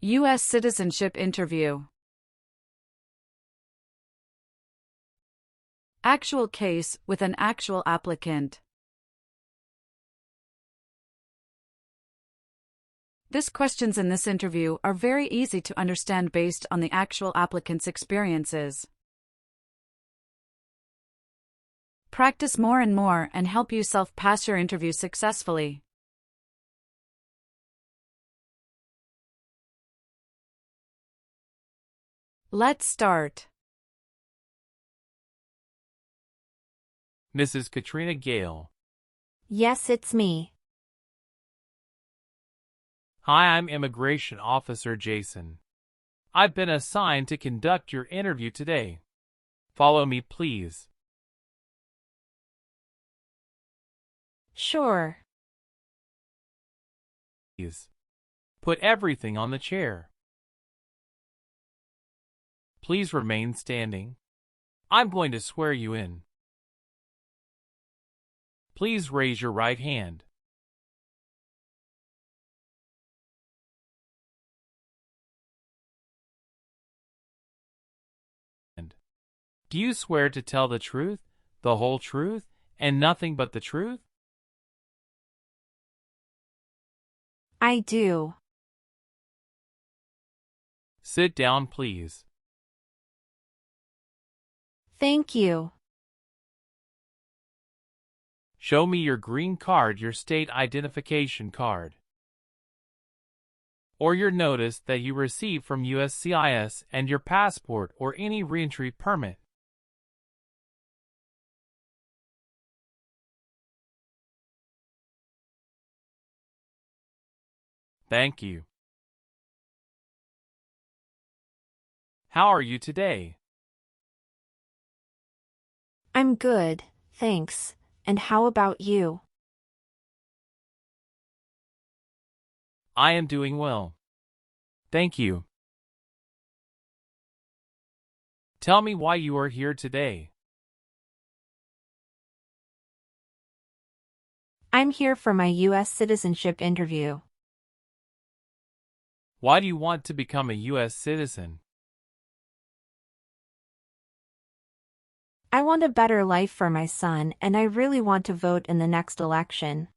U.S. citizenship interview. Actual case with an actual applicant. These questions in this interview are very easy to understand based on the actual applicant's experiences. Practice more and more and help yourself pass your interview successfully. Let's start. Mrs. Katrina Gale. Yes, it's me. Hi, I'm Immigration Officer Jason. I've been assigned to conduct your interview today. Follow me, please. Sure. Please. Put everything on the chair. Please remain standing. I'm going to swear you in. Please raise your right hand. Do you swear to tell the truth, the whole truth, and nothing but the truth? I do. Sit down, please. Thank you. Show me your green card, your state identification card, or your notice that you received from USCIS and your passport or any reentry permit. Thank you. How are you today? I'm good, thanks. And how about you? I am doing well. Thank you. Tell me why you are here today. I'm here for my U.S. citizenship interview. Why do you want to become a U.S. citizen? I want a better life for my son, and I really want to vote in the next election.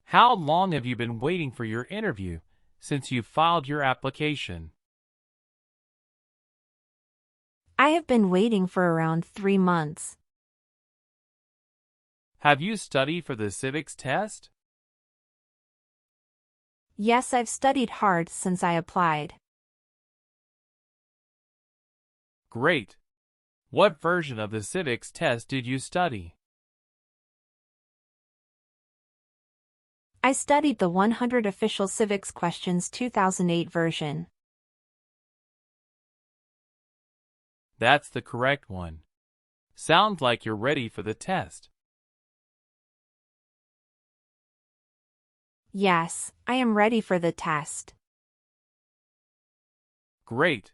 How long have you been waiting for your interview since you filed your application? I have been waiting for around 3 months. Have you studied for the civics test? Yes, I've studied hard since I applied. Great. What version of the civics test did you study? I studied the 100 Official Civics Questions 2008 version. That's the correct one. Sounds like you're ready for the test. Yes, I am ready for the test. Great.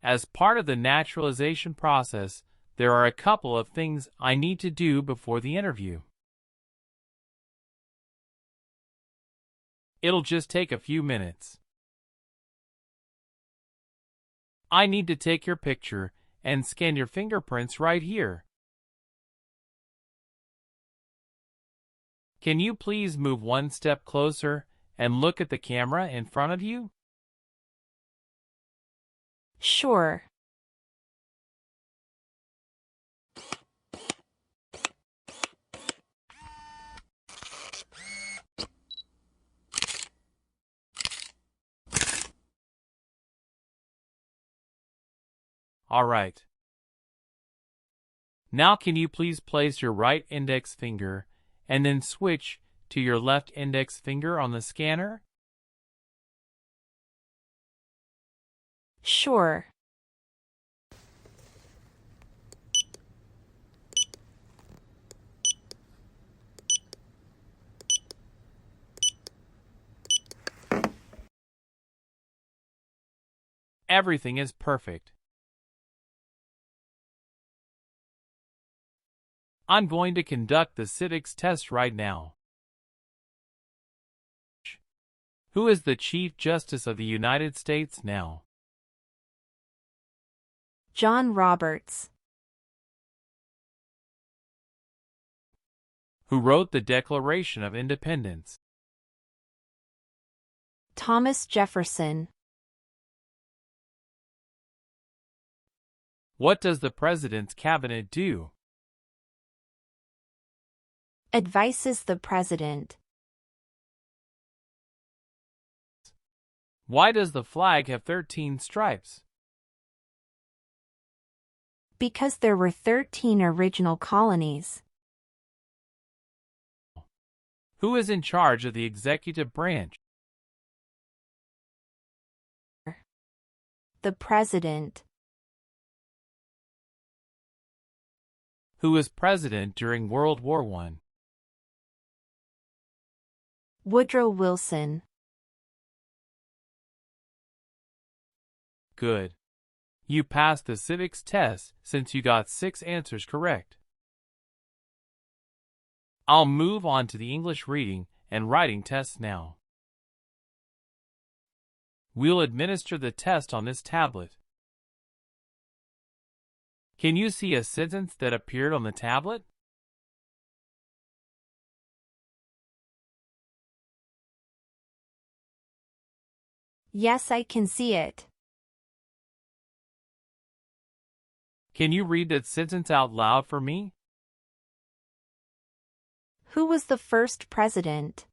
As part of the naturalization process, there are a couple of things I need to do before the interview. It'll just take a few minutes. I need to take your picture and scan your fingerprints right here. Can you please move one step closer and look at the camera in front of you? Sure. All right. Now can you please place your right index finger and then switch to your left index finger on the scanner? Sure. Everything is perfect. I'm going to conduct the civics test right now. Who is the Chief Justice of the United States now? John Roberts. Who wrote the Declaration of Independence? Thomas Jefferson. What does the President's Cabinet do? Advises the President. Why does the flag have 13 stripes? Because there were 13 original colonies. Who is in charge of the executive branch? The President. Who was president during World War I? Woodrow Wilson. Good. You passed the civics test since you got 6 answers correct. I'll move on to the English reading and writing tests now. We'll administer the test on this tablet. Can you see a sentence that appeared on the tablet? Yes, I can see it. Can you read that sentence out loud for me? Who was the first president?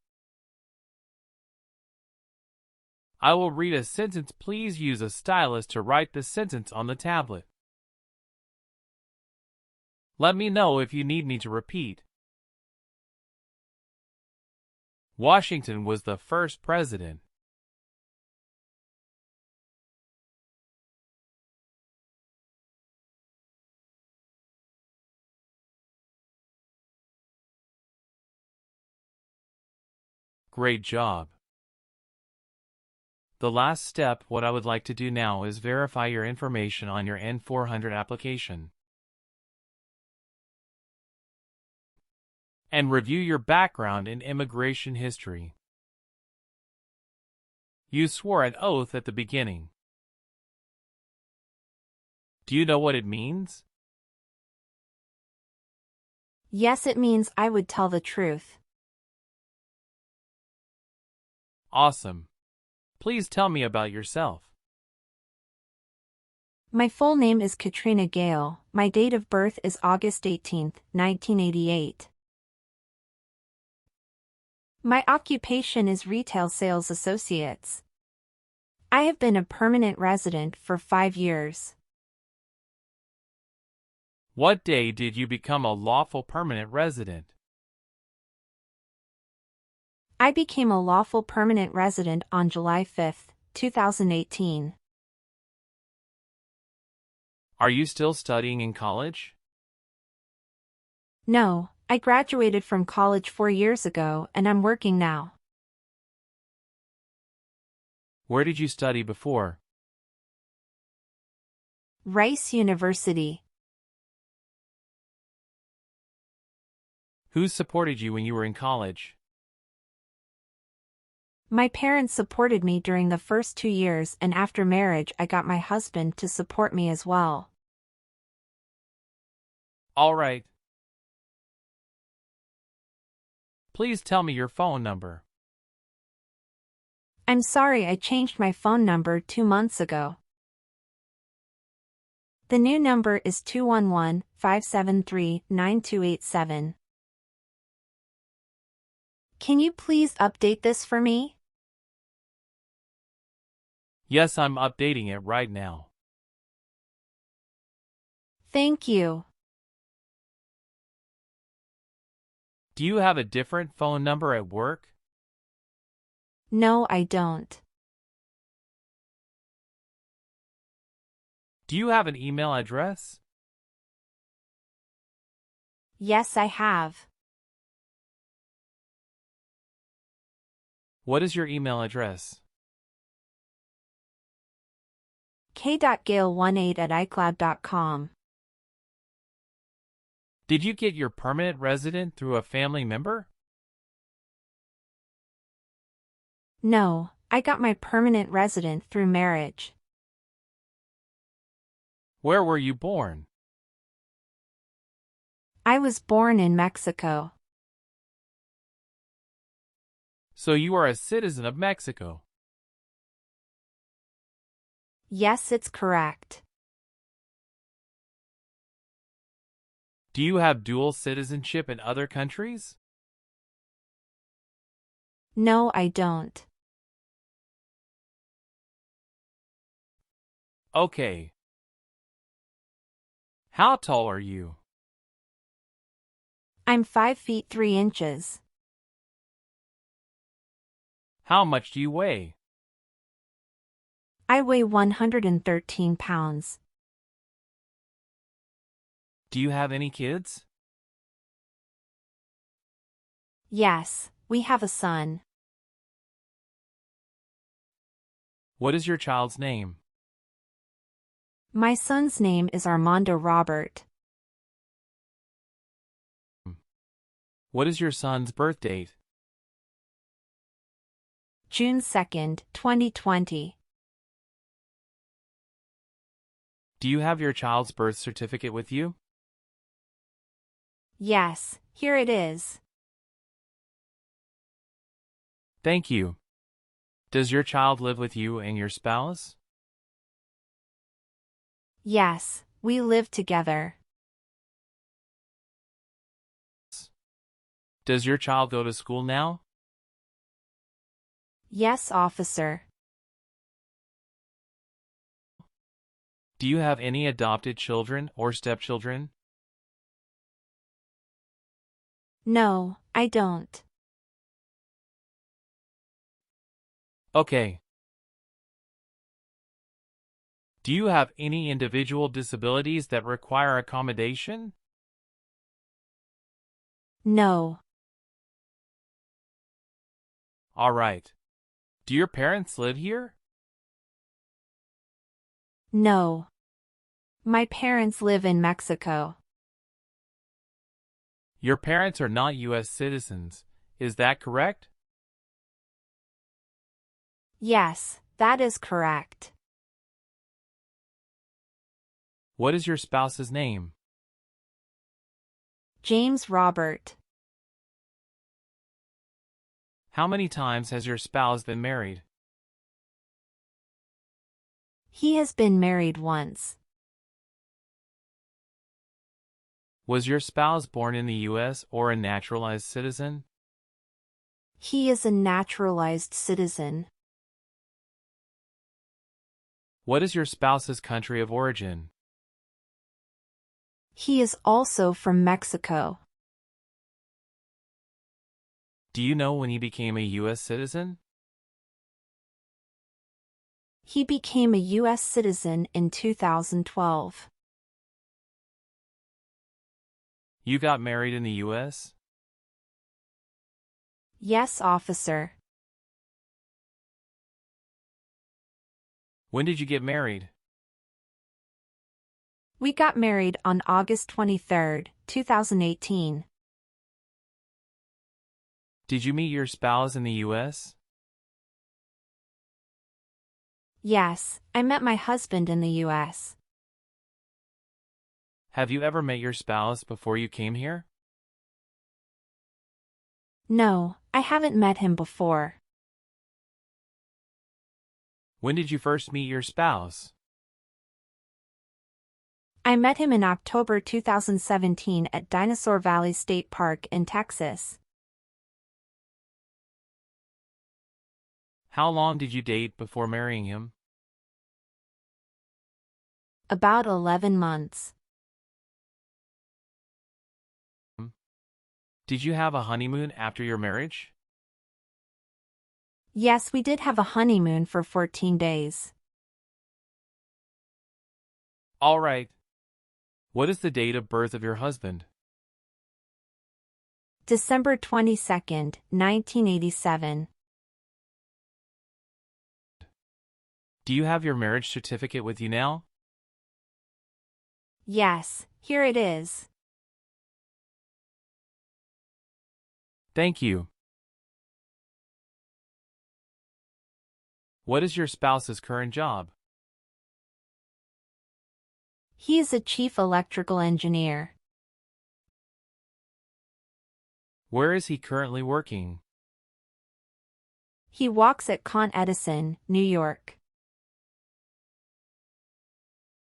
I will read a sentence. Please use a stylus to write the sentence on the tablet. Let me know if you need me to repeat. Washington was the first president. Great job. The last step, what I would like to do now is verify your information on your N-400 application and review your background and immigration history. You swore an oath at the beginning. Do you know what it means? Yes, it means I would tell the truth. Awesome. Please tell me about yourself. My full name is Katrina Gale. My date of birth is August 18, 1988. My occupation is retail sales associates. I have been a permanent resident for 5 years. What day did you become a lawful permanent resident? I became a lawful permanent resident on July 5, 2018. Are you still studying in college? No, I graduated from college 4 years ago and I'm working now. Where did you study before? Rice University. Who supported you when you were in college? My parents supported me during the first 2 years, and after marriage I got my husband to support me as well. All right. Please tell me your phone number. I'm sorry, I changed my phone number 2 months ago. The new number is 211-573-9287. Can you please update this for me? Yes, I'm updating it right now. Thank you. Do you have a different phone number at work? No, I don't. Do you have an email address? Yes, I have. What is your email address? k.gale18@icloud.com. Did you get your permanent resident through a family member? No, I got my permanent resident through marriage. Where were you born? I was born in Mexico. So you are a citizen of Mexico. Yes, it's correct. Do you have dual citizenship in other countries? No, I don't. Okay. How tall are you? I'm 5 feet 3 inches. How much do you weigh? I weigh 113 pounds. Do you have any kids? Yes, we have a son. What is your child's name? My son's name is Armando Robert. What is your son's birth date? June 2nd, 2020. Do you have your child's birth certificate with you? Yes, here it is. Thank you. Does your child live with you and your spouse? Yes, we live together. Does your child go to school now? Yes, officer. Do you have any adopted children or stepchildren? No, I don't. Okay. Do you have any individual disabilities that require accommodation? No. All right. Do your parents live here? No. My parents live in Mexico. Your parents are not U.S. citizens, is that correct? Yes, that is correct. What is your spouse's name? James Robert. How many times has your spouse been married? He has been married once. Was your spouse born in the U.S. or a naturalized citizen? He is a naturalized citizen. What is your spouse's country of origin? He is also from Mexico. Do you know when he became a U.S. citizen? He became a U.S. citizen in 2012. You got married in the U.S.? Yes, officer. When did you get married? We got married on August 23, 2018. Did you meet your spouse in the U.S.? Yes, I met my husband in the U.S. Have you ever met your spouse before you came here? No, I haven't met him before. When did you first meet your spouse? I met him in October 2017 at Dinosaur Valley State Park in Texas. How long did you date before marrying him? About 11 months. Did you have a honeymoon after your marriage? Yes, we did have a honeymoon for 14 days. All right. What is the date of birth of your husband? December 22nd, 1987. Do you have your marriage certificate with you now? Yes, here it is. Thank you. What is your spouse's current job? He is a chief electrical engineer. Where is he currently working? He works at Con Edison, New York.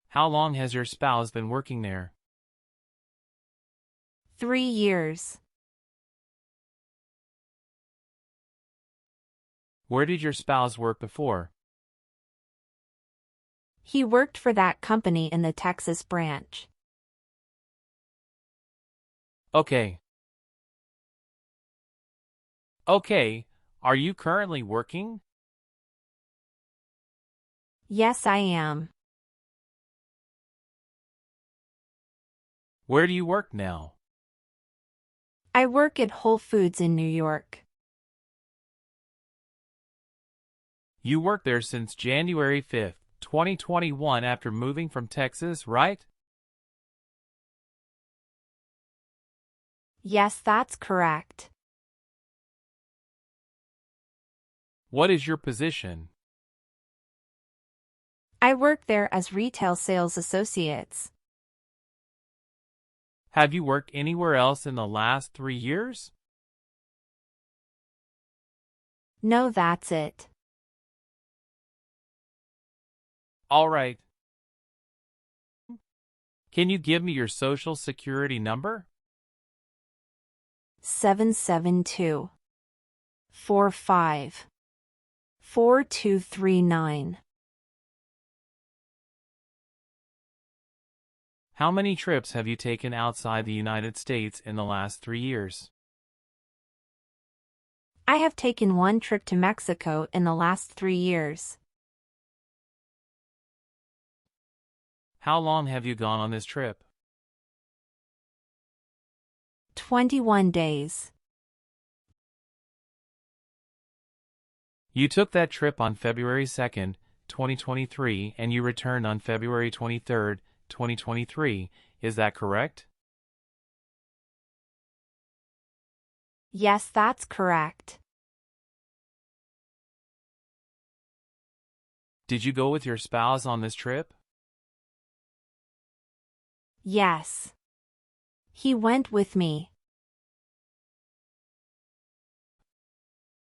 How long has your spouse been working there? 3 years. Where did your spouse work before? He worked for that company in the Texas branch. Okay. Okay, are you currently working? Yes, I am. Where do you work now? I work at Whole Foods in New York. You worked there since January 5th, 2021 after moving from Texas, right? Yes, that's correct. What is your position? I work there as retail sales associates. Have you worked anywhere else in the last 3 years? No, that's it. All right. Can you give me your social security number? 772 45 4239. How many trips have you taken outside the United States in the last 3 years? I have taken 1 trip to Mexico in the last 3 years. How long have you gone on this trip? 21 days. You took that trip on February 2nd, 2023, and you returned on February 23rd, 2023. Is that correct? Yes, that's correct. Did you go with your spouse on this trip? Yes. He went with me.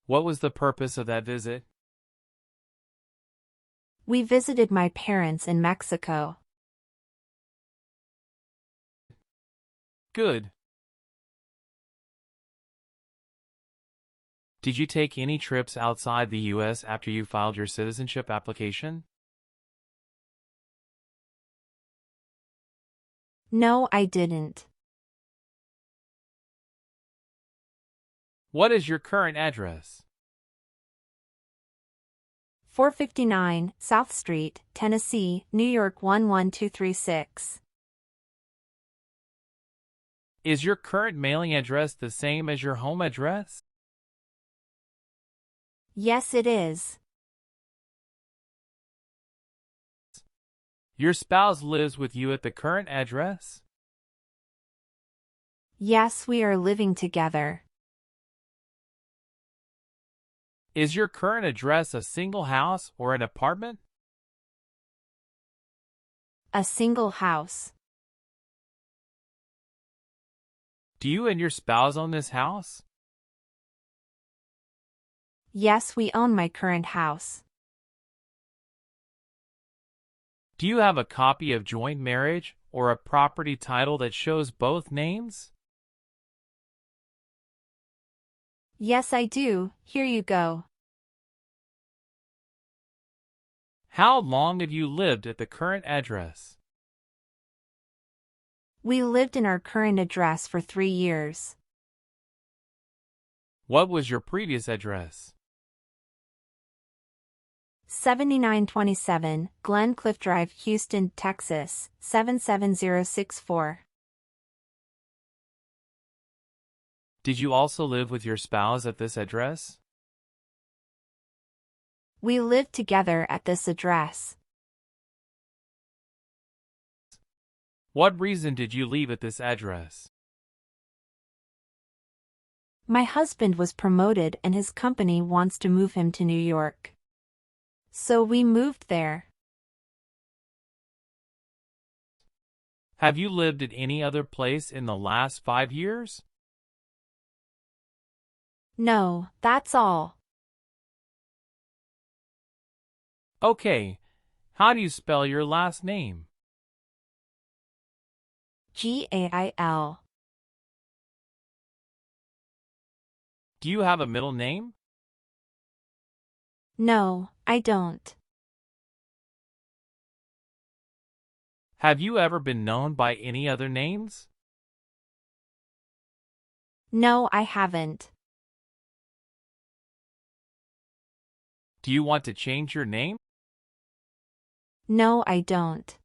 What was the purpose of that visit? We visited my parents in Mexico. Good. Did you take any trips outside the U.S. after you filed your citizenship application? No, I didn't. What is your current address? 459 South Street, Tennessee, New York 11236. Is your current mailing address the same as your home address? Yes, it is. Your spouse lives with you at the current address? Yes, we are living together. Is your current address a single house or an apartment? A single house. Do you and your spouse own this house? Yes, we own my current house. Do you have a copy of joint marriage or a property title that shows both names? Yes, I do. Here you go. How long have you lived at the current address? We lived in our current address for 3 years. What was your previous address? 7927 Glen Cliff Drive, Houston, Texas, 77064. Did you also live with your spouse at this address? We lived together at this address. What reason did you leave at this address? My husband was promoted and his company wants to move him to New York. so we moved there. Have you lived at any other place in the last 5 years? No, that's all. Okay. How do you spell your last name? Gail. Do you have a middle name? No, I don't. Have you ever been known by any other names? No, I haven't. Do you want to change your name? No, I don't.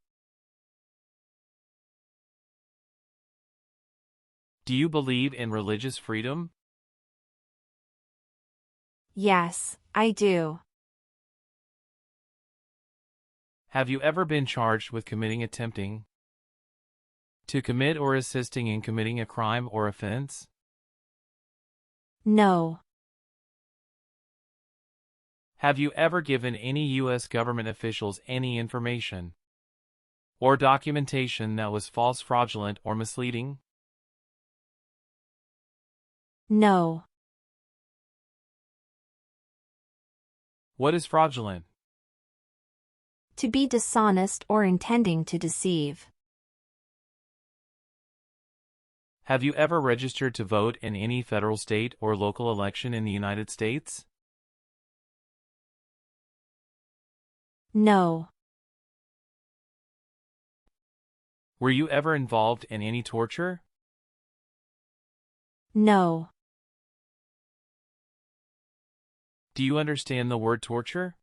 Do you believe in religious freedom? Yes, I do. Have you ever been charged with attempting to commit or assisting in committing a crime or offense? No. Have you ever given any U.S. government officials any information or documentation that was false, fraudulent, or misleading? No. What is fraudulent? To be dishonest or intending to deceive. Have you ever registered to vote in any federal, state, or local election in the United States? No. Were you ever involved in any torture? No. Do you understand the word torture?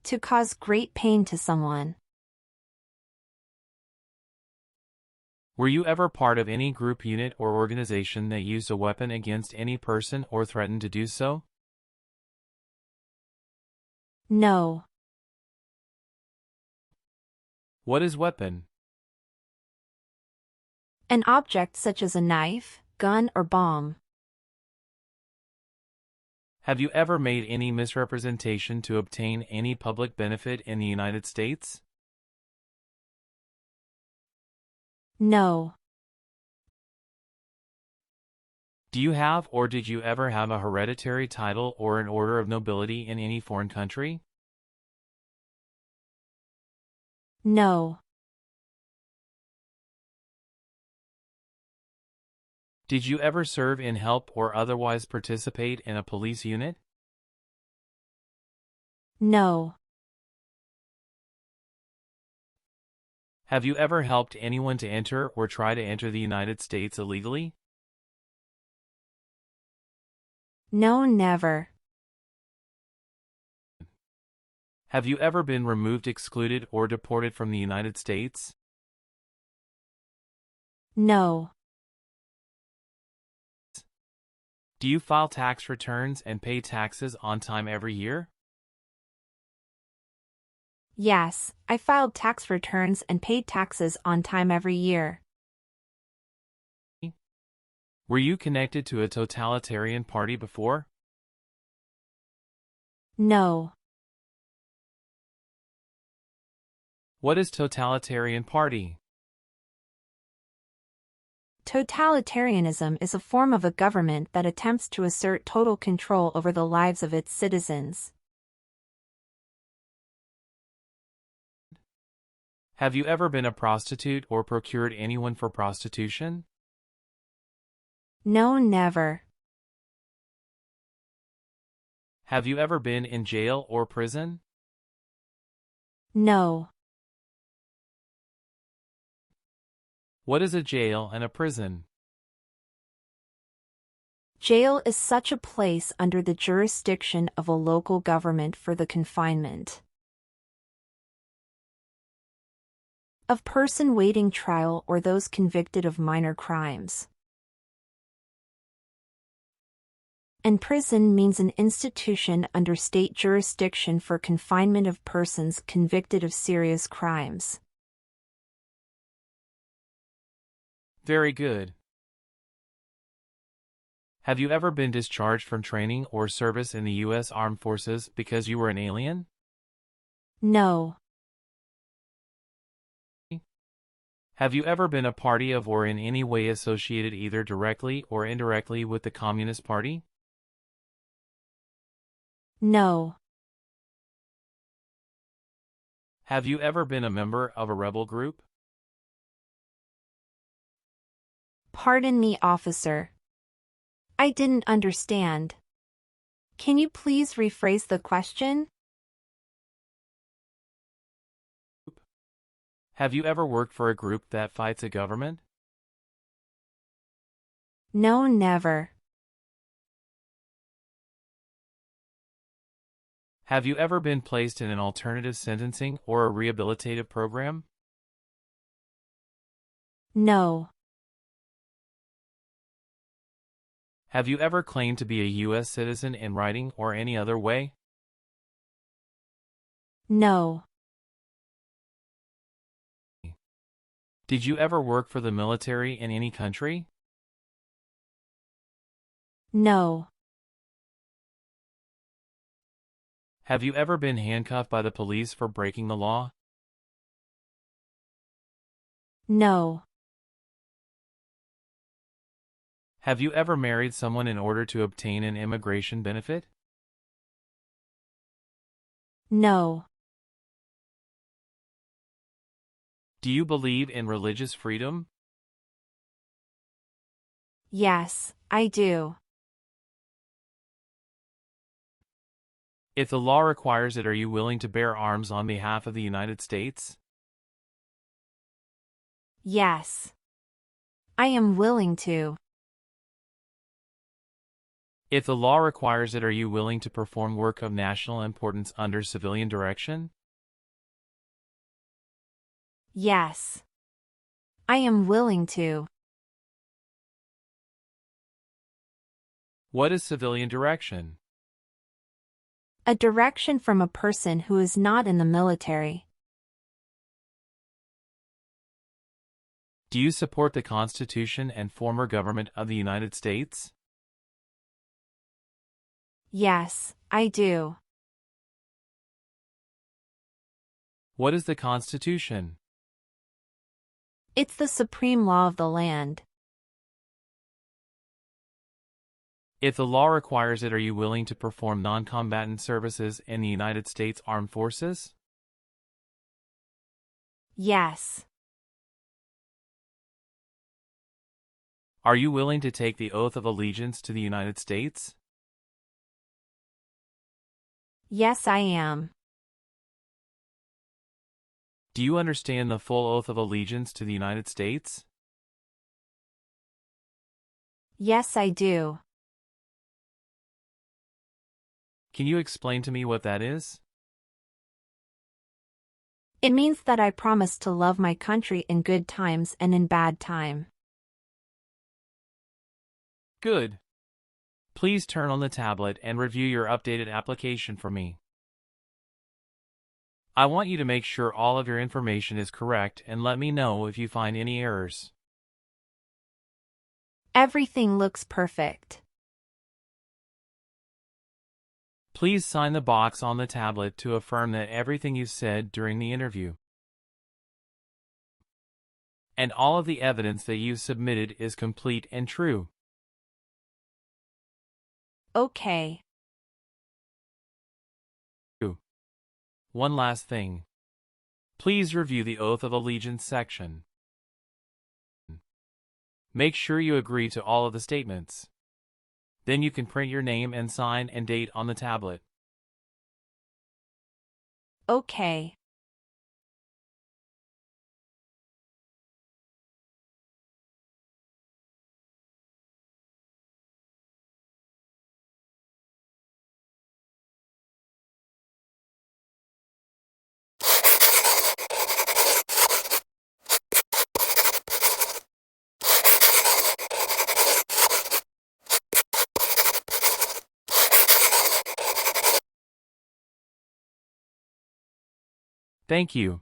To cause great pain to someone. Were you ever part of any group, unit, or organization that used a weapon against any person or threatened to do so? No. What is weapon? An object such as a knife, gun, or bomb. Have you ever made any misrepresentation to obtain any public benefit in the United States? No. Do you have or did you ever have a hereditary title or an order of nobility in any foreign country? No. Did you ever serve in, help, or otherwise participate in a police unit? No. Have you ever helped anyone to enter or try to enter the United States illegally? No, never. Have you ever been removed, excluded, or deported from the United States? No. Do you file tax returns and pay taxes on time every year? Yes, I filed tax returns and paid taxes on time every year. Were you connected to a totalitarian party before? No. What is totalitarian party? Totalitarianism is a form of a government that attempts to assert total control over the lives of its citizens. Have you ever been a prostitute or procured anyone for prostitution? No, never. Have you ever been in jail or prison? No. What is a jail and a prison? Jail is such a place under the jurisdiction of a local government for the confinement of person waiting trial or those convicted of minor crimes. And prison means an institution under state jurisdiction for confinement of persons convicted of serious crimes. Very good. Have you ever been discharged from training or service in the U.S. Armed Forces because you were an alien? No. Have you ever been a party of or in any way associated either directly or indirectly with the Communist Party? No. Have you ever been a member of a rebel group? Pardon me, officer. I didn't understand. Can you please rephrase the question? Have you ever worked for a group that fights a government? No, never. Have you ever been placed in an alternative sentencing or a rehabilitative program? No. Have you ever claimed to be a U.S. citizen in writing or any other way? No. Did you ever work for the military in any country? No. Have you ever been handcuffed by the police for breaking the law? No. Have you ever married someone in order to obtain an immigration benefit? No. Do you believe in religious freedom? Yes, I do. If the law requires it, are you willing to bear arms on behalf of the United States? Yes. I am willing to. If the law requires it, are you willing to perform work of national importance under civilian direction? Yes. I am willing to. What is civilian direction? A direction from a person who is not in the military. Do you support the Constitution and former government of the United States? Yes, I do. What is the Constitution? It's the supreme law of the land. If the law requires it, are you willing to perform non-combatant services in the United States Armed Forces? Yes. Are you willing to take the oath of allegiance to the United States? Yes, I am. Do you understand the full oath of allegiance to the United States? Yes, I do. Can you explain to me what that is? It means that I promise to love my country in good times and in bad time. Good. Please turn on the tablet and review your updated application for me. I want you to make sure all of your information is correct and let me know if you find any errors. Everything looks perfect. Please sign the box on the tablet to affirm that everything you said during the interview and all of the evidence that you submitted is complete and true. Okay. One last thing. Please review the Oath of Allegiance section. Make sure you agree to all of the statements. Then you can print your name and sign and date on the tablet. Okay. Thank you.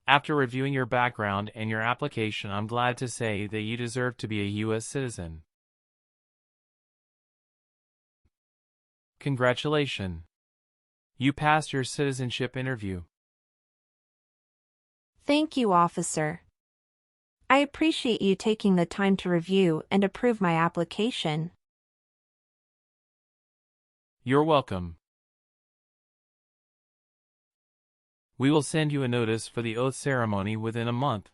After reviewing your background and your application, I'm glad to say that you deserve to be a U.S. citizen. Congratulations! You passed your citizenship interview. Thank you, officer. I appreciate you taking the time to review and approve my application. You're welcome. We will send you a notice for the oath ceremony within a month.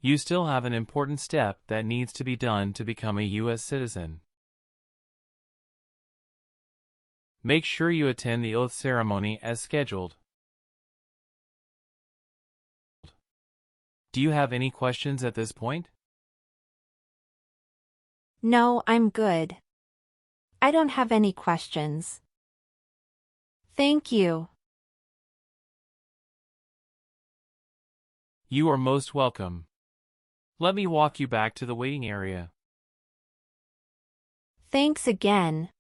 You still have an important step that needs to be done to become a U.S. citizen. Make sure you attend the oath ceremony as scheduled. Do you have any questions at this point? No, I'm good. I don't have any questions. Thank you. You are most welcome. Let me walk you back to the waiting area. Thanks again.